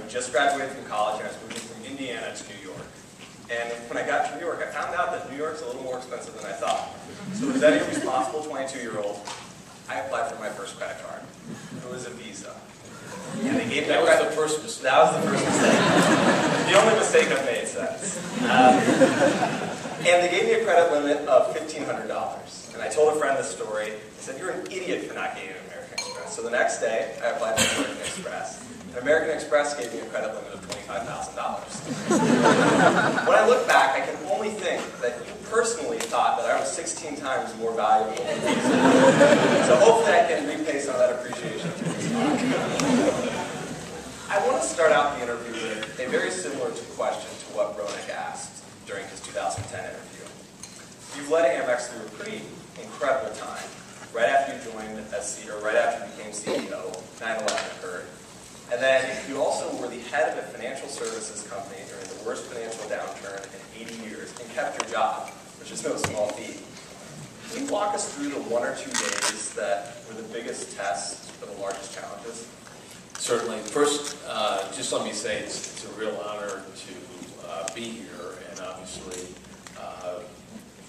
just graduated from college and I was moving from Indiana to New York. And when I got to New York, I found out that New York's a little more expensive than I thought. So as any responsible 22-year-old, I applied for my first credit card. It was a Visa. And they gave me that was the first mistake. That was the first mistake. The only mistake I've made since. And they gave me a credit limit of $1,500. And I told a friend this story. I said, "You're an idiot for not getting an American Express." So the next day, I applied for American Express. And American Express gave me a credit limit of $25,000. When I look back, I can only think that you personally thought that I was 16 times more valuable than Visa. So hopefully I can repay some of that appreciation. I want to start out the interview with a very similar question to what Ronak asked during his 2010 interview. You've led Amex through a pretty incredible time. Right after you joined as CEO, or right after you became CEO, 9/11 occurred. And then you also were the head of a financial services company during the worst financial downturn in 80 years and kept your job, which is no small feat. Can you walk us through the 1 or 2 days that were the biggest tests or the largest challenges? Certainly. First, just let me say it's a real honor to be here, and obviously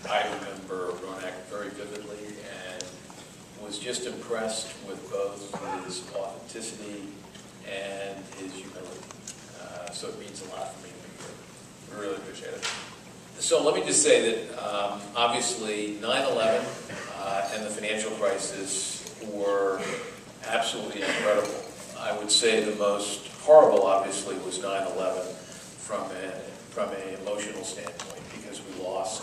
I remember Ronak very vividly and was just impressed with both his authenticity and his humility. So it means a lot for me to be here. We really appreciate it. So let me just say that obviously 9/11 and the financial crisis were absolutely incredible. I would say the most horrible, obviously, was 9/11 from an emotional standpoint, because we lost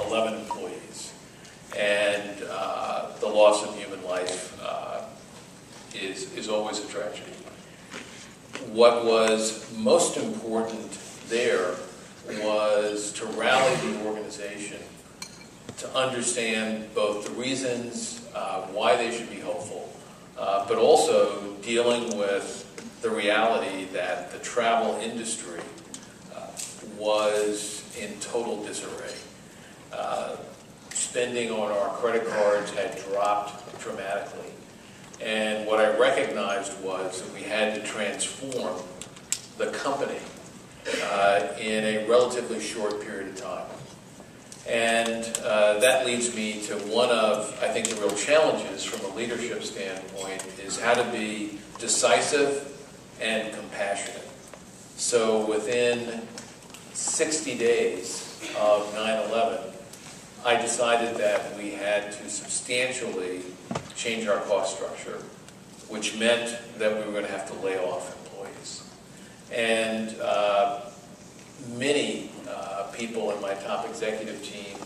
11 employees. And the loss of human life is always a tragedy. What was most important there was to rally the organization to understand both the reasons why they should be hopeful, but also dealing with the reality that the travel industry was in total disarray. Spending on our credit cards had dropped dramatically. And what I recognized was that we had to transform the company in a relatively short period of time. And that leads me to one of, I think, the real challenges from a leadership standpoint is how to be decisive and compassionate. So within 60 days of 9/11, I decided that we had to substantially change our cost structure, which meant that we were going to have to lay off employees. And many people in my top executive team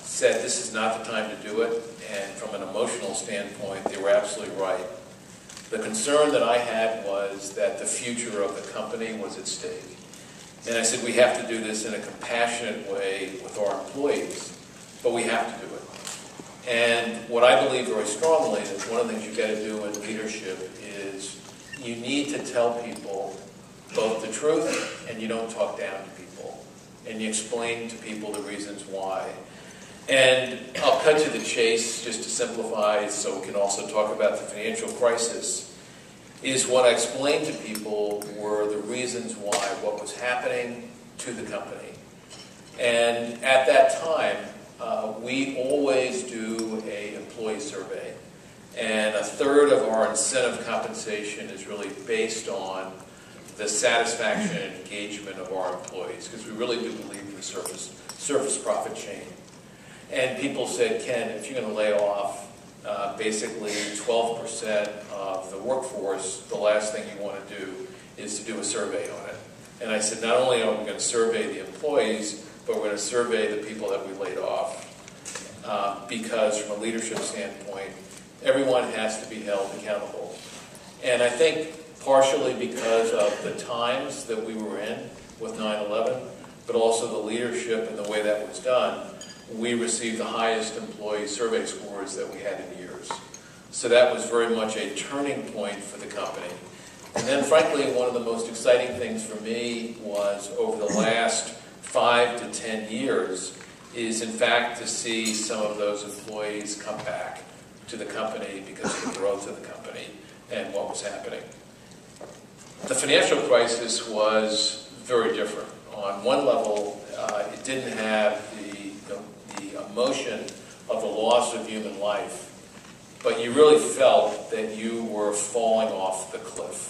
said this is not the time to do it, and from an emotional standpoint, they were absolutely right. The concern that I had was that the future of the company was at stake. And I said we have to do this in a compassionate way with our employees, but we have to do it. And what I believe very strongly is one of the things you've got to do in leadership is you need to tell people both the truth, and you don't talk down to people. And you explain to people the reasons why. And I'll cut to the chase just to simplify so we can also talk about the financial crisis. Is what I explained to people were the reasons why, what was happening to the company. And at that time, we always do an employee survey. And a third of our incentive compensation is really based on the satisfaction and engagement of our employees, because we really do believe in the surface profit chain. And people said, Ken, if you're going to lay off basically 12% of the workforce, the last thing you want to do is to do a survey on it. And I said, not only are we going to survey the employees, but we're going to survey the people that we laid off. Because from a leadership standpoint, everyone has to be held accountable. And I think partially because of the times that we were in with 9/11, but also the leadership and the way that was done, we received the highest employee survey scores that we had in years. So that was very much a turning point for the company. And then frankly, one of the most exciting things for me was over the last 5 to 10 years is in fact to see some of those employees come back to the company because of the growth of the company and what was happening. The financial crisis was very different. On one level, it didn't have the emotion of the loss of human life, but you really felt that you were falling off the cliff.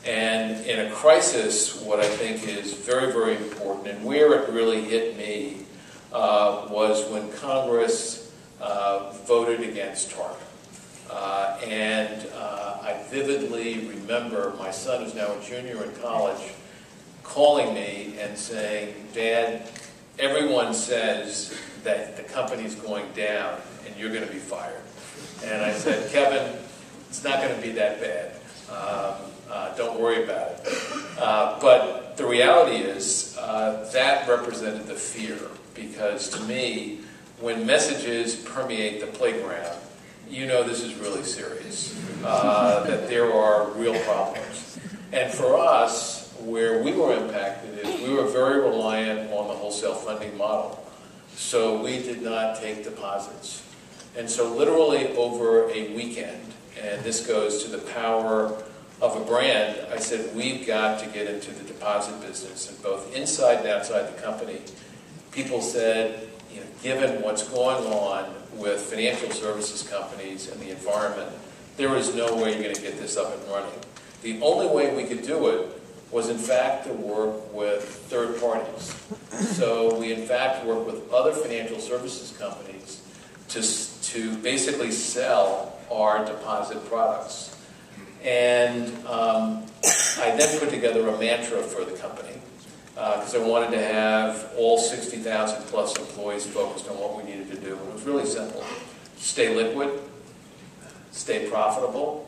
And in a crisis, what I think is very, very important, and where it really hit me, was when Congress voted against TARP. I vividly remember my son, who's now a junior in college, calling me and saying, "Dad, everyone says that the company's going down and you're going to be fired." And I said, "Kevin, it's not going to be that bad. Don't worry about it." But the reality is that represented the fear, because to me, when messages permeate the playground, you know this is really serious, that there are real problems. And for us, where we were impacted is we were very reliant on the wholesale funding model. So we did not take deposits. And so literally over a weekend, and this goes to the power of a brand, I said, we've got to get into the deposit business. And both inside and outside the company, people said, given what's going on with financial services companies and the environment, there is no way you're going to get this up and running. The only way we could do it was, in fact, to work with third parties. So we, in fact, worked with other financial services companies to basically sell our deposit products. And I then put together a mantra for the company, because I wanted to have all 60,000 plus employees focused on what we needed to do. And it was really simple. Stay liquid, stay profitable,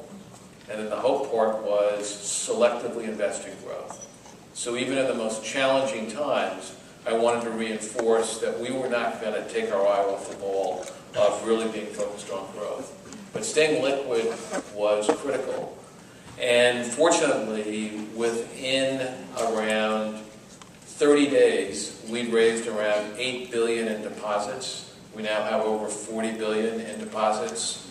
and then the hope part was selectively invest in growth. So even in the most challenging times, I wanted to reinforce that we were not going to take our eye off the ball of really being focused on growth. But staying liquid was critical. And fortunately, within around 30 days, we'd raised around $8 billion in deposits. We now have over $40 billion in deposits.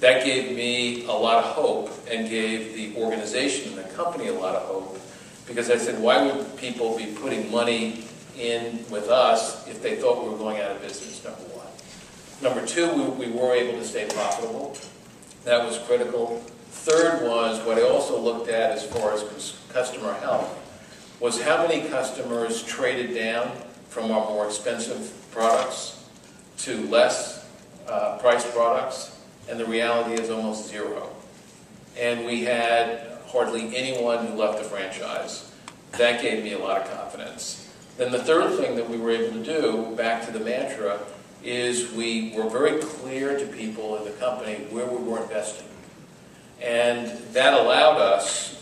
That gave me a lot of hope and gave the organization and the company a lot of hope, because I said, why would people be putting money in with us if they thought we were going out of business, number one. Number two, we were able to stay profitable. That was critical. Third was, what I also looked at as far as customer health, was how many customers traded down from our more expensive products to less priced products, and the reality is almost zero. And we had hardly anyone who left the franchise. That gave me a lot of confidence. Then the third thing that we were able to do, back to the mantra, is we were very clear to people in the company where we were investing. And that allowed us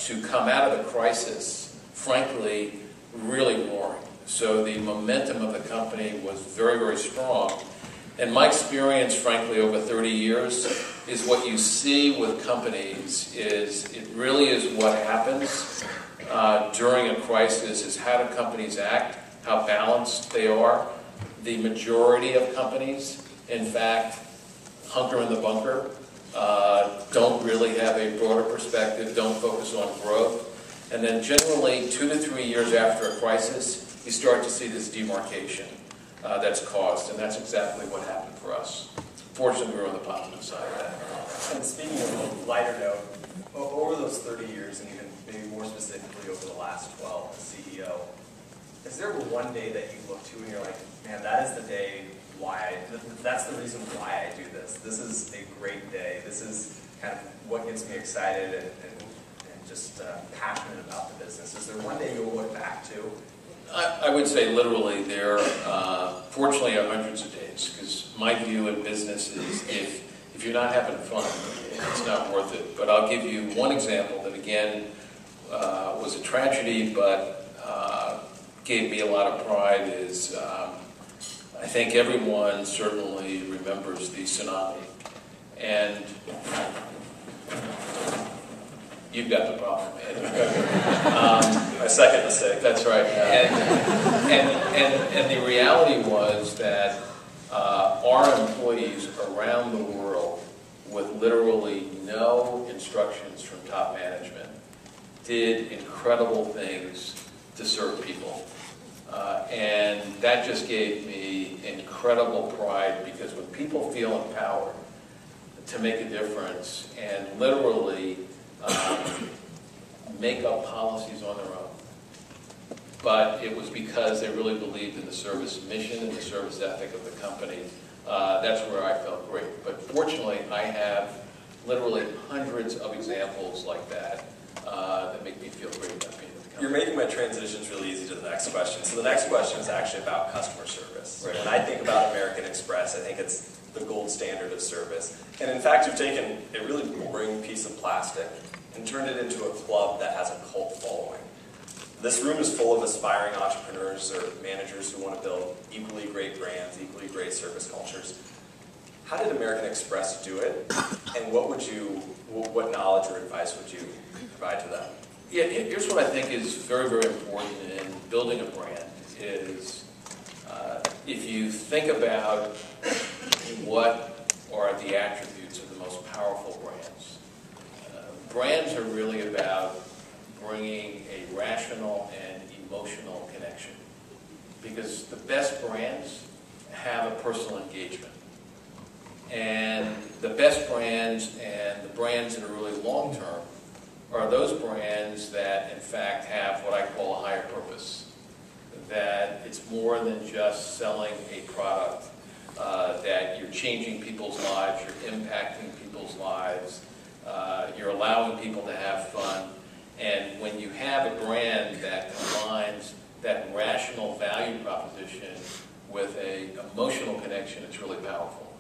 to come out of the crisis, frankly, really roaring. So the momentum of the company was very, very strong. And my experience, frankly, over 30 years, is what you see with companies is it really is what happens during a crisis is how do companies act, how balanced they are. The majority of companies, in fact, hunker in the bunker, don't really have a broader perspective, don't focus on growth. And then generally, 2 to 3 years after a crisis, you start to see this demarcation that's caused, and that's exactly what happened for us. Fortunately, we were on the positive side of that. And speaking of a lighter note, over those 30 years, and even maybe more specifically over the last 12 as CEO, is there one day that you look to and you're like, man, that is the day that's the reason why I do this. This is a great day. This is kind of what gets me excited and just passionate about the business. Is there one day you'll look back to? I would say literally there, fortunately, are hundreds of days, because my view in business is if you're not having fun, it's not worth it. But I'll give you one example that, again, was a tragedy, but gave me a lot of pride is I think everyone certainly remembers the tsunami. And you've got the problem, man. My second mistake. That's right. And the reality was that our employees around the world, with literally no instructions from top management, did incredible things to serve people. And that just gave me incredible pride, because when people feel empowered to make a difference and literally make up policies on their own, but it was because they really believed in the service mission and the service ethic of the company, that's where I felt great. But fortunately, I have literally hundreds of examples like that that make me feel great about being with the company. You're making my transitions really easy to the next question. So the next question is actually about customer service. Right. When I think about American Express, I think it's the gold standard of service. And in fact, you've taken a really boring piece of plastic and turned it into a club that has a cult following. This room is full of aspiring entrepreneurs or managers who want to build equally great brands, equally great service cultures. How did American Express do it? And what knowledge or advice would you provide to them? Yeah, here's what I think is very, very important in building a brand is if you think about what are the attributes of the most powerful brands. Brands are really about bringing a rational and emotional connection, because the best brands have a personal engagement. And the best brands and the brands that are really long-term are those brands that, in fact, have what I call a higher purpose. That it's more than just selling a product, that you're changing people's lives, you're impacting people's lives, you're allowing people to have fun. And when you have a brand that combines that rational value proposition with an emotional connection, it's really powerful.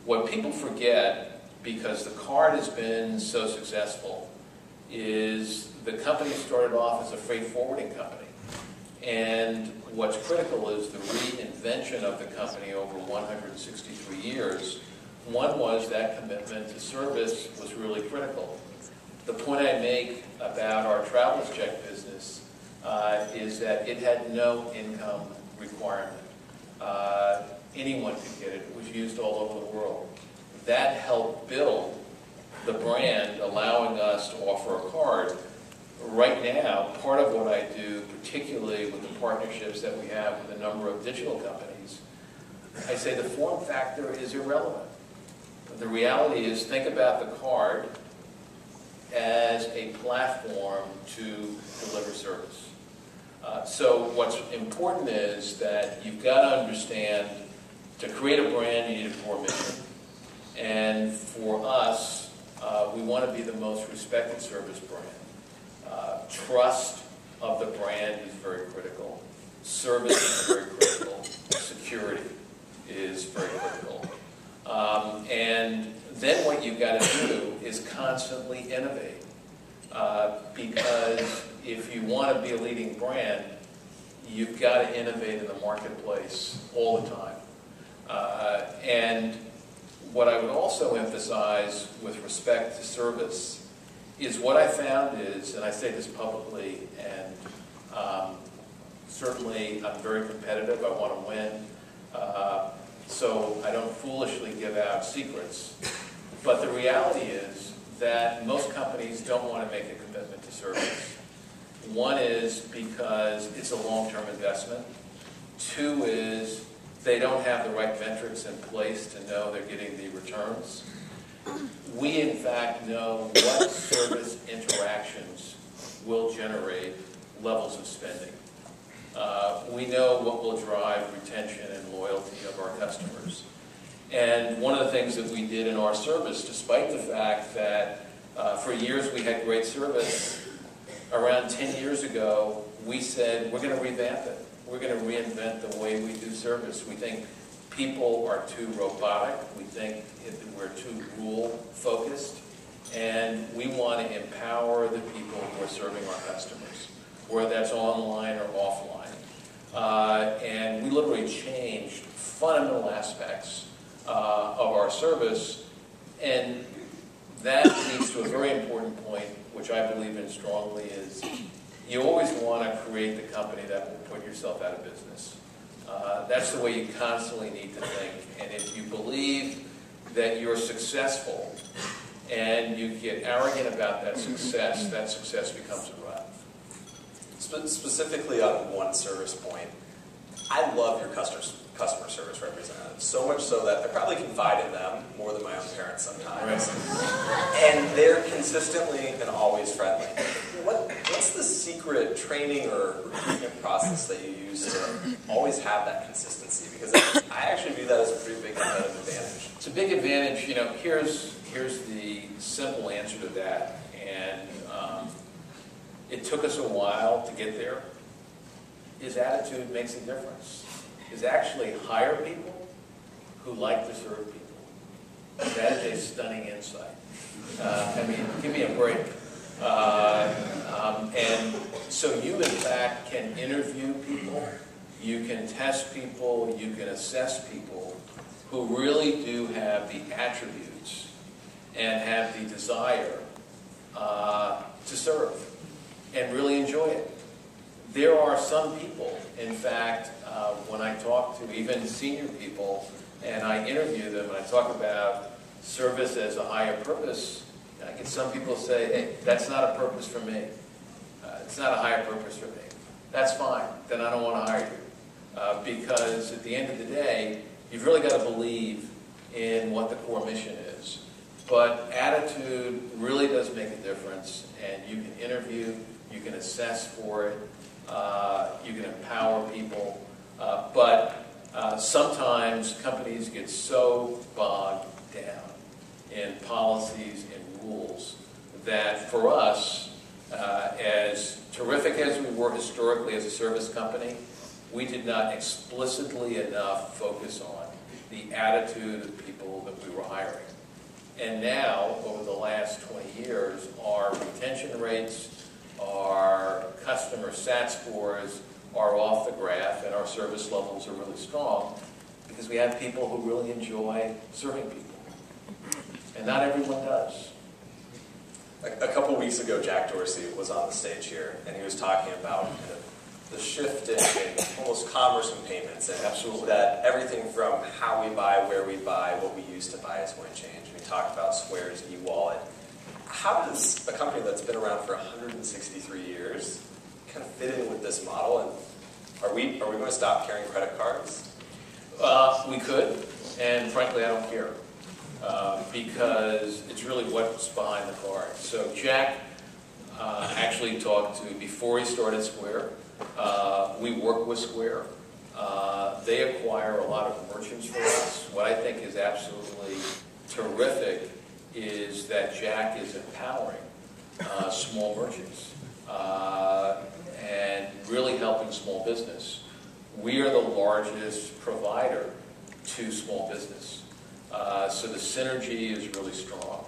What people forget, because the card has been so successful, is the company started off as a freight forwarding company. And what's critical is the reinvention of the company over 163 years. One was that commitment to service was really critical. The point I make about our traveler's check business is that it had no income requirement. Anyone could get it. It was used all over the world. That helped build the brand, allowing us to offer a card. Right now, part of what I do, particularly with the partnerships that we have with a number of digital companies, I say the form factor is irrelevant. The reality is, think about the card as a platform to deliver service. So what's important is that you've got to understand, to create a brand, you need a core mission. And for us, we want to be the most respected service brand. Trust of the brand is very critical. Service is very critical. Security is very critical. And then what you've got to do is constantly innovate. Because if you want to be a leading brand, you've got to innovate in the marketplace all the time. And what I would also emphasize with respect to service is what I found is, and I say this publicly, and certainly I'm very competitive, I want to win, so I don't foolishly give out secrets. But the reality is that most companies don't want to make a commitment to service. One is because it's a long-term investment. Two is they don't have the right metrics in place to know they're getting the returns. We, in fact, know what service interactions will generate levels of spending. We know what will drive retention and loyalty of our customers. And one of the things that we did in our service, despite the fact that for years we had great service, around 10 years ago, we said, we're going to revamp it. We're going to reinvent the way we do service. We think people are too robotic. We think we're too rule-focused. And we want to empower the people who are serving our customers, whether that's online or offline. And we literally changed fundamental aspects of our service. And that leads to a very important point, which I believe in strongly, is you always want to create the company that will put yourself out of business. That's the way you constantly need to think. And if you believe that you're successful and you get arrogant about that success becomes a rut. Specifically on one service point, I love your customer service representatives, so much so that I probably confide in them more than my own parents sometimes. Right. And they're consistently and always friendly. What's the secret training or recruitment process that you use to always have that consistency? Because I actually view that as a pretty big competitive advantage. It's a big advantage. Here's the simple answer to that, and it took us a while to get there. His attitude makes a difference. Is actually hire people who like to serve people. That is a stunning insight. Give me a break. And so you, in fact, can interview people, you can test people, you can assess people who really do have the attributes and have the desire to serve and really enjoy it. There are some people, in fact, when I talk to even senior people and I interview them and I talk about service as a higher purpose, I get some people say, hey, that's not a purpose for me. It's not a higher purpose for me. That's fine. Then I don't want to hire you. Because at the end of the day, you've really got to believe in what the core mission is. But attitude really does make a difference, and you can interview, you can assess for it, you can empower people, but sometimes companies get so bogged down in policies and rules that for us, as terrific as we were historically as a service company, we did not explicitly enough focus on the attitude of people that we were hiring. And now, over the last 20 years, our retention rates, our customer SAT scores are off the graph, and our service levels are really strong because we have people who really enjoy serving people. And not everyone does. A couple of weeks ago, Jack Dorsey was on the stage here, and he was talking about the shift in almost commerce and payments, and absolutely that everything from how we buy, where we buy, what we used to buy is going to change. We talked about Square's e-wallet. How does a company that's been around for 163 years kind of fit in with this model? And are we going to stop carrying credit cards? We could, and frankly, I don't care. Because it's really what's behind the card. So Jack actually talked to, before he started Square, we work with Square. They acquire a lot of merchants for us. What I think is absolutely terrific is that Jack is empowering small merchants and really helping small business. We are the largest provider to small business. So the synergy is really strong.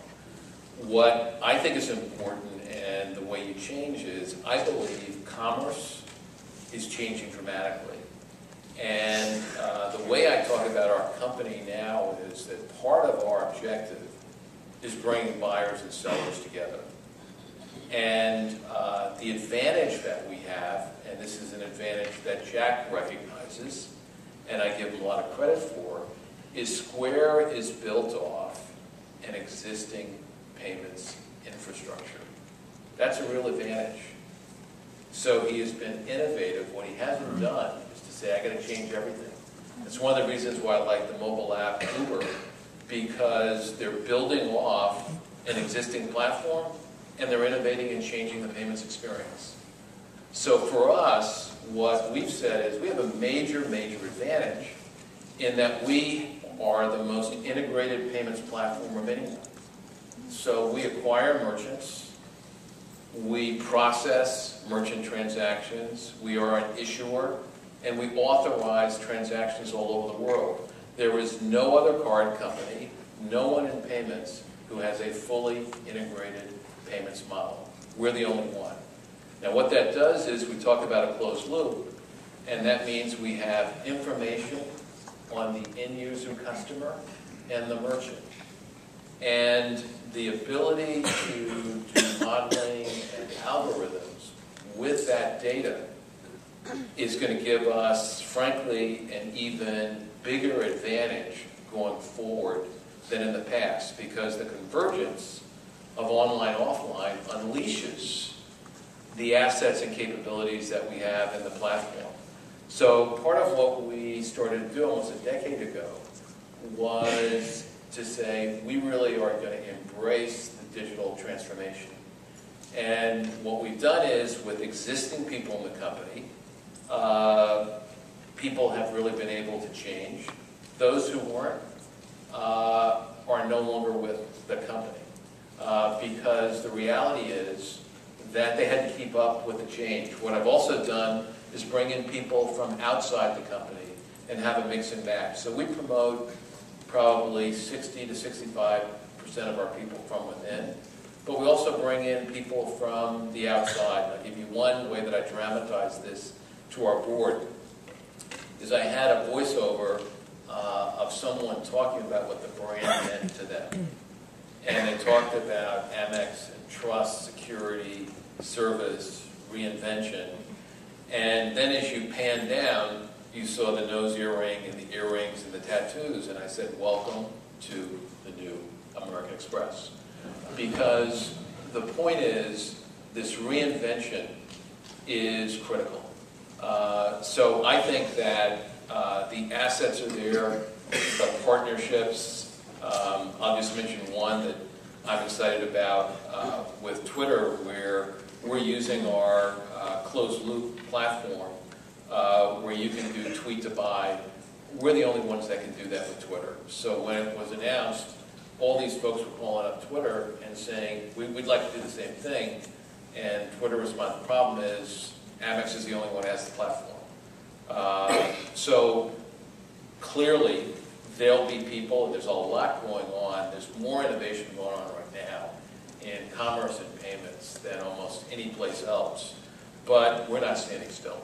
What I think is important, and the way you change is, I believe commerce is changing dramatically. And the way I talk about our company now is that part of our objective is bringing buyers and sellers together. And the advantage that we have, and this is an advantage that Jack recognizes, and I give him a lot of credit for, is Square is built off an existing payments infrastructure. That's a real advantage. So he has been innovative. What he hasn't done is to say, I got to change everything. That's one of the reasons why I like the mobile app Uber, because they're building off an existing platform and they're innovating and changing the payments experience. So for us, what we've said is we have a major, major advantage in that we are the most integrated payments platform of anyone. So we acquire merchants, we process merchant transactions, we are an issuer, and we authorize transactions all over the world. There is no other card company, no one in payments, who has a fully integrated payments model. We're the only one. Now what that does is we talk about a closed loop, and that means we have information on the end user customer and the merchant. And the ability to do modeling and algorithms with that data is going to give us, frankly, an even bigger advantage going forward than in the past, because the convergence of online, offline unleashes the assets and capabilities that we have in the platform. So part of what we started to do almost a decade ago was to say we really are going to embrace the digital transformation. And what we've done is, with existing people in the company, people have really been able to change. Those who weren't are no longer with the company because the reality is that they had to keep up with the change. What I've also done is bring in people from outside the company and have a mix and match. So we promote probably 60 to 65% of our people from within. But we also bring in people from the outside. I'll give you one way that I dramatize this to our board. Is I had a voiceover of someone talking about what the brand meant to them. And they talked about Amex and trust, security, service, reinvention. And then as you pan down, you saw the nose earring and the earrings and the tattoos. And I said, welcome to the new American Express. Because the point is, this reinvention is critical. So I think that the assets are there, the partnerships. I'll just mention one that I'm excited about with Twitter, where we're using our closed-loop platform where you can do tweet to buy. We're the only ones that can do that with Twitter. So when it was announced, all these folks were calling up Twitter and saying, we'd like to do the same thing. And Twitter responded, the problem is Amex is the only one that has the platform. So clearly, there'll be people, there's a lot going on, there's more innovation going on right now in commerce and payments than almost any place else. But we're not standing still.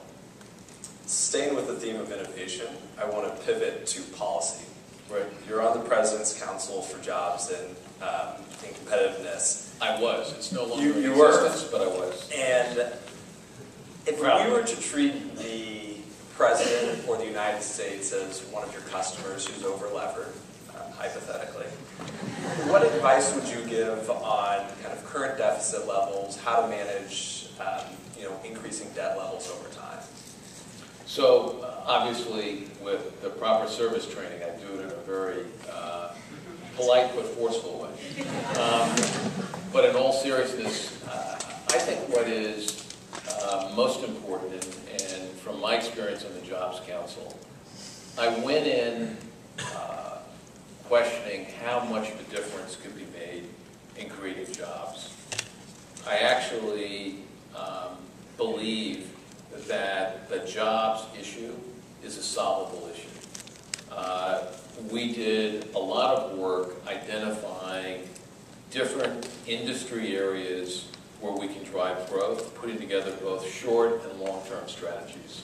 Staying with the theme of innovation, I want to pivot to policy. Right. You're on the President's Council for Jobs and Competitiveness. I was. It's no longer in you were. existence, but I was. And if we were to treat the President or the United States as one of your customers who's over-levered, hypothetically, what advice would you give on kind of current deficit levels, how to manage increasing debt levels over time? So obviously, with the proper service training, I do it in a very polite but forceful way. But in all seriousness, I think what is most important, and from my experience in the Jobs Council, I went in questioning how much of a difference could be made in creating jobs. I actually believe that the jobs issue is a solvable issue. We did a lot of work identifying different industry areas where we can drive growth, putting together both short and long-term strategies.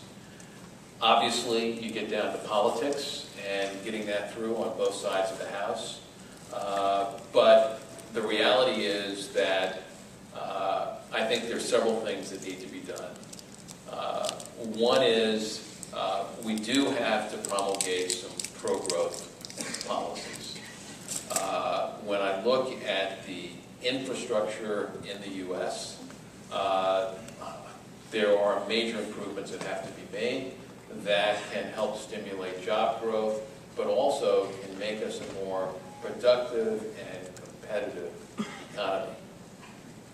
Obviously, you get down to politics and getting that through on both sides of the house. But the reality is that I think there's several things that need to be done. One is we do have to promulgate some pro-growth policies. When I look at the infrastructure in the U.S., there are major improvements that have to be made that can help stimulate job growth, but also can make us a more productive and competitive economy.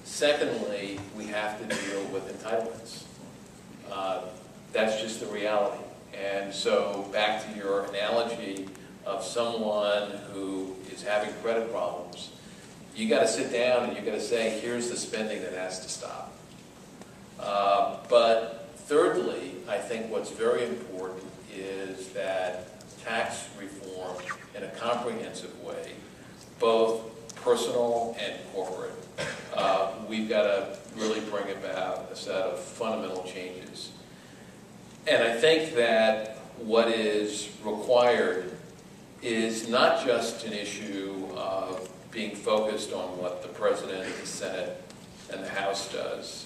Secondly, we have to deal with entitlements. That's just the reality. And so back to your analogy of someone who is having credit problems, you got to sit down and you got to say, here's the spending that has to stop. But thirdly, I think what's very important is that tax reform in a comprehensive way, both personal and corporate, we've got to really bring about a set of fundamental changes. And I think that what is required is not just an issue of being focused on what the President, the Senate, and the House does.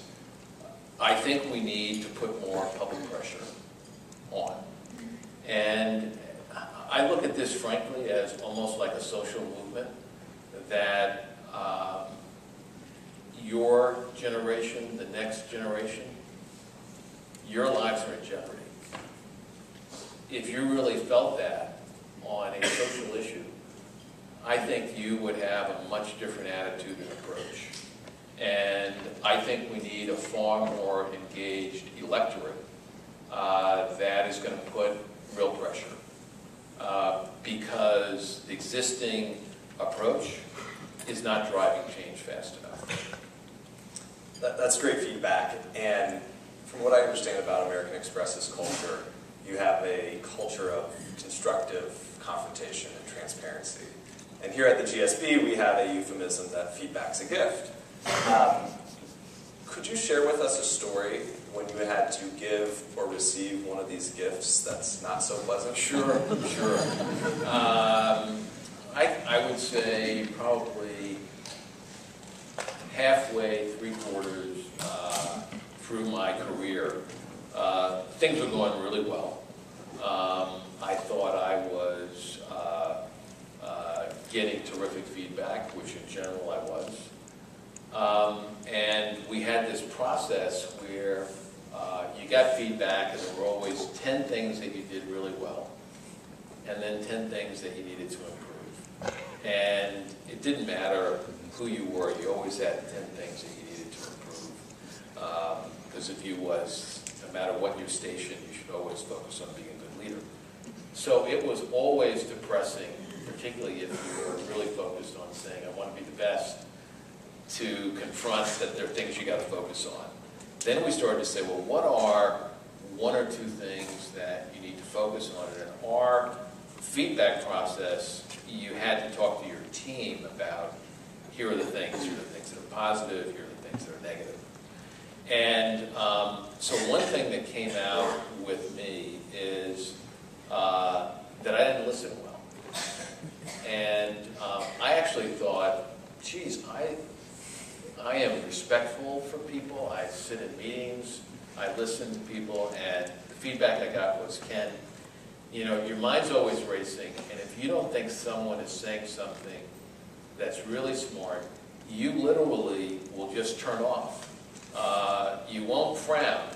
I think we need to put more public pressure on. And I look at this, frankly, as almost like a social movement that your generation, the next generation, your lives are in jeopardy. If you really felt that on a social issue, I think you would have a much different attitude and approach. And I think we need a far more engaged electorate that is going to put real pressure. Because the existing approach is not driving change fast enough. That's great feedback. And from what I understand about American Express's culture, you have a culture of constructive confrontation and transparency. And here at the GSB, we have a euphemism that feedback's a gift. Could you share with us a story when you had to give or receive one of these gifts that's not so pleasant? Sure. I would say probably halfway, three-quarters through my career, things were going really well. I thought I was getting terrific feedback, which in general I was. And we had this process where you got feedback, and there were always 10 things that you did really well, and then 10 things that you needed to improve. And it didn't matter who you were, you always had 10 things that you needed to improve. Because the view was, no matter what your station, you should always focus on being a good leader. So it was always depressing, particularly if you were really focused on saying, I want to be the best, to confront that there are things you got to focus on. Then we started to say, well, what are one or two things that you need to focus on? And in our feedback process, you had to talk to your team about, here are the things that are positive, here are the things that are negative. And so one thing that came out with me is that I didn't listen well. And I actually thought, geez, I am respectful for people. I sit in meetings. I listen to people. And the feedback I got was, Ken, you know, your mind's always racing. And if you don't think someone is saying something that's really smart, you literally will just turn off. You won't frown,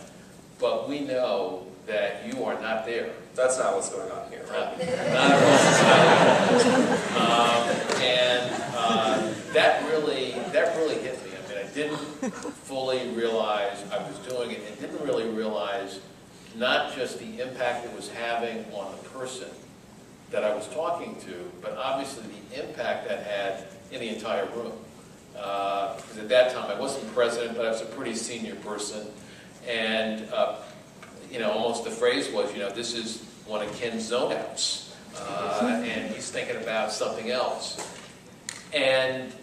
but we know that you are not there. That's not what's going on here, right? Not at all. And that really hit me. I mean, I didn't fully realize I was doing it, and didn't really realize not just the impact it was having on the person that I was talking to, but obviously the impact that had in the entire room. Because at that time I wasn't president, but I was a pretty senior person, and you know, almost the phrase was, you know, this is one of Ken's zone outs, and he's thinking about something else. And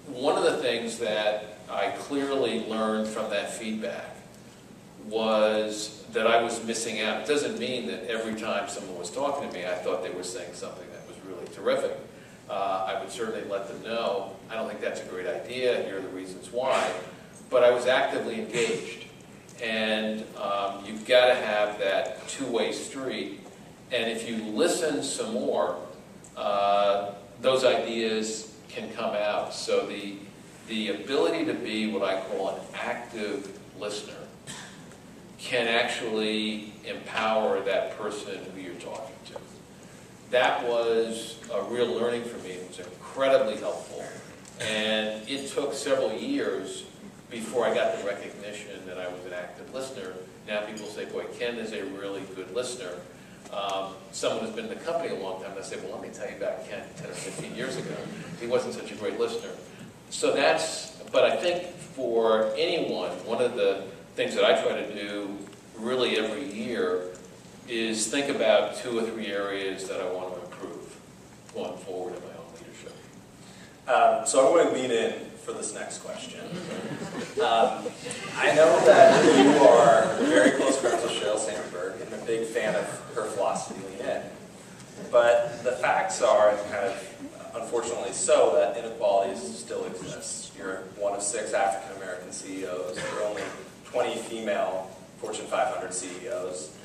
one of the things that I clearly learned from that feedback was that I was missing out. It doesn't mean that every time someone was talking to me, I thought they were saying something that was really terrific. I would certainly let them know, I don't think that's a great idea, here are the reasons why. But I was actively engaged. And you've got to have that two-way street. And if you listen some more, those ideas can come out. So the ability to be what I call an active listener can actually empower that person who you're talking to. That was a real learning for me. It was incredibly helpful. And it took several years before I got the recognition that I was an active listener. Now people say, boy, Ken is a really good listener. Someone who's been in the company a long time, they say, well, let me tell you about Ken 10 or 15 years ago. He wasn't such a great listener. So but I think for anyone, one of the things that I try to do really every year is think about 2 or 3 areas that I want to improve going forward in my own leadership. So I'm going to lean in for this next question. I know that you are very close friends with Sheryl Sandberg and a big fan of her philosophy, lean in. But the facts are, and kind of unfortunately so, that inequalities still exist. You're one of 6 African American CEOs. There are only 20 female Fortune 500 CEOs.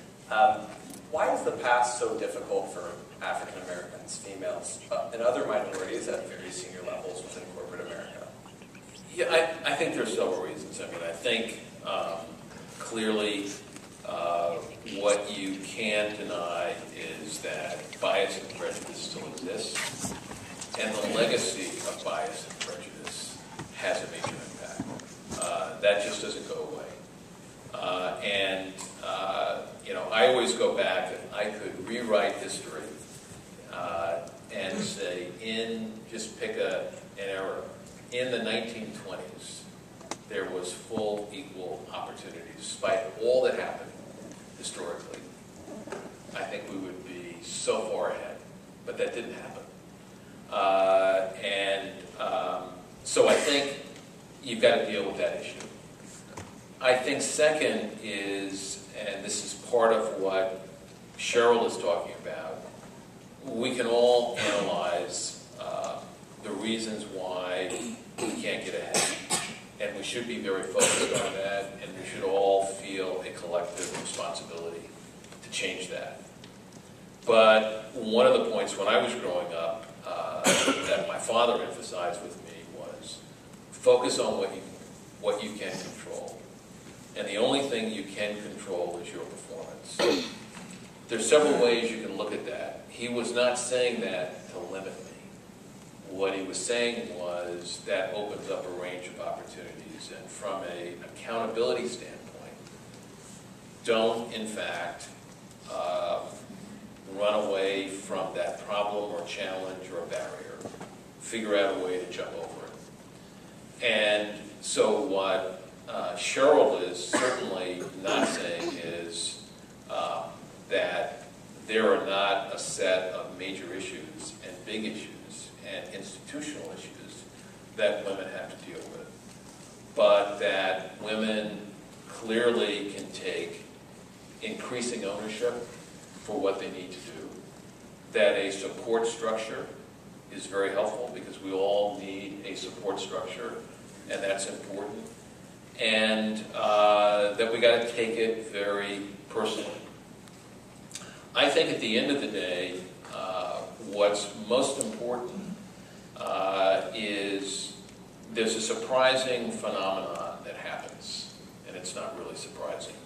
Why is the past so difficult for African Americans, females, and other minorities at very senior levels within corporate America? Yeah, I think there are several reasons. I mean, I think clearly what you can't deny is that bias and prejudice still exists, and the legacy of bias and prejudice has a major impact. That just doesn't go away. I always go back, and I could rewrite history and say, just pick an era. In the 1920s, there was full equal opportunity, despite all that happened historically. I think we would be so far ahead, but that didn't happen. So I think you've got to deal with that issue. I think second is, and this is part of what Cheryl is talking about, we can all analyze the reasons why we can't get ahead. And we should be very focused on that, and we should all feel a collective responsibility to change that. But one of the points when I was growing up that my father emphasized with me was focus on what you can control. And the only thing you can control is your performance. There's several ways you can look at that. He was not saying that to limit me. What he was saying was that opens up a range of opportunities, and from an accountability standpoint, don't in fact run away from that problem or challenge or barrier. Figure out a way to jump over it. And so what Cheryl is certainly not saying is that there are not a set of major issues and big issues and institutional issues that women have to deal with, but that women clearly can take increasing ownership for what they need to do, that a support structure is very helpful because we all need a support structure, and that's important, and that we got to take it very personally. I think at the end of the day, what's most important is there's a surprising phenomenon that happens, and it's not really surprising.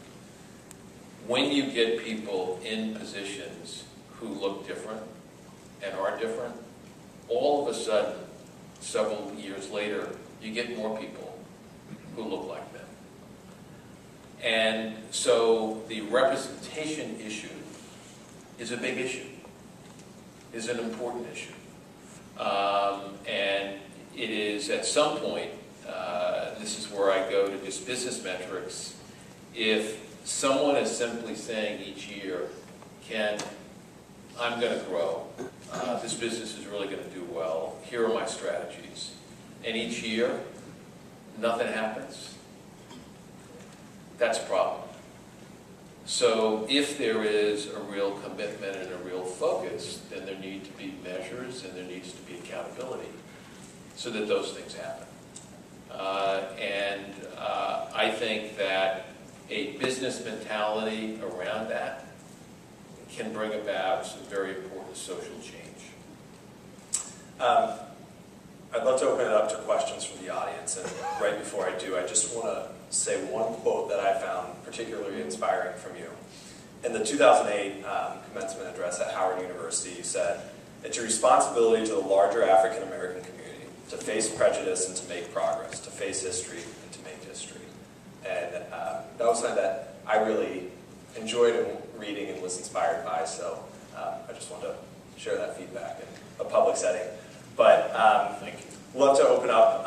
When you get people in positions who look different and are different, all of a sudden, several years later, you get more people who look like them. And so the representation issue is a big issue, is an important issue. And it is at some point, this is where I go to just business metrics, if someone is simply saying each year, I'm going to grow, this business is really going to do well, here are my strategies, and each year, nothing happens, that's a problem. So if there is a real commitment and a real focus, then there need to be measures and there needs to be accountability so that those things happen. I think that a business mentality around that can bring about some very important social change. I'd love to open it up to questions from the audience, and right before I do, I just want to say one quote that I found particularly inspiring from you. In the 2008 commencement address at Howard University, you said, "It's your responsibility to the larger African American community to face prejudice and to make progress, to face history and to make history." And that was something that I really enjoyed reading and was inspired by, so I just wanted to share that feedback in a public setting. But Thank you. love to open up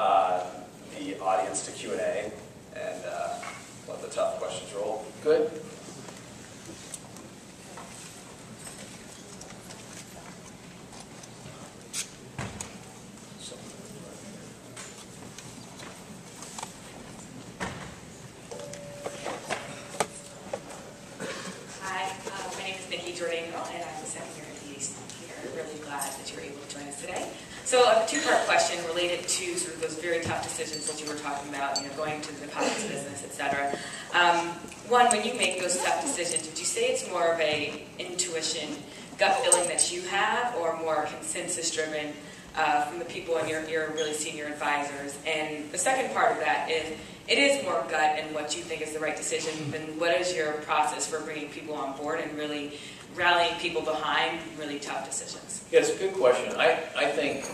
the audience to Q&A and let the tough questions roll. Good. So a two-part question related to sort of those very tough decisions that you were talking about, going to the comics business, et cetera. One, when you make those tough decisions, would you say it's more of a intuition, gut feeling that you have, or more consensus-driven from the people in your really senior advisors? And the second part of that is, it is more gut and what you think is the right decision, then what is your process for bringing people on board and really rallying people behind really tough decisions? Yeah, it's a good question. I think,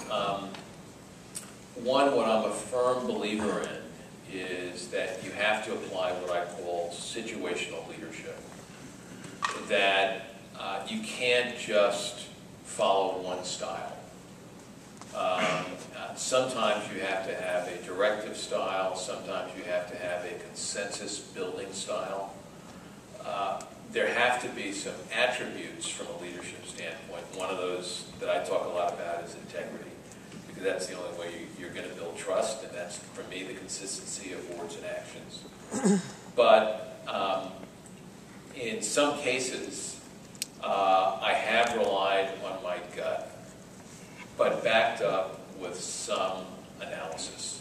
one, what I'm a firm believer in is that you have to apply what I call situational leadership. That you can't just follow one style. Sometimes you have to have a directive style, sometimes you have to have a consensus building style. There have to be some attributes from a leadership standpoint. One of those that I talk a lot about is integrity, because that's the only way you're going to build trust, and that's, for me, the consistency of words and actions. But in some cases, I have relied on my gut, but backed up with some analysis.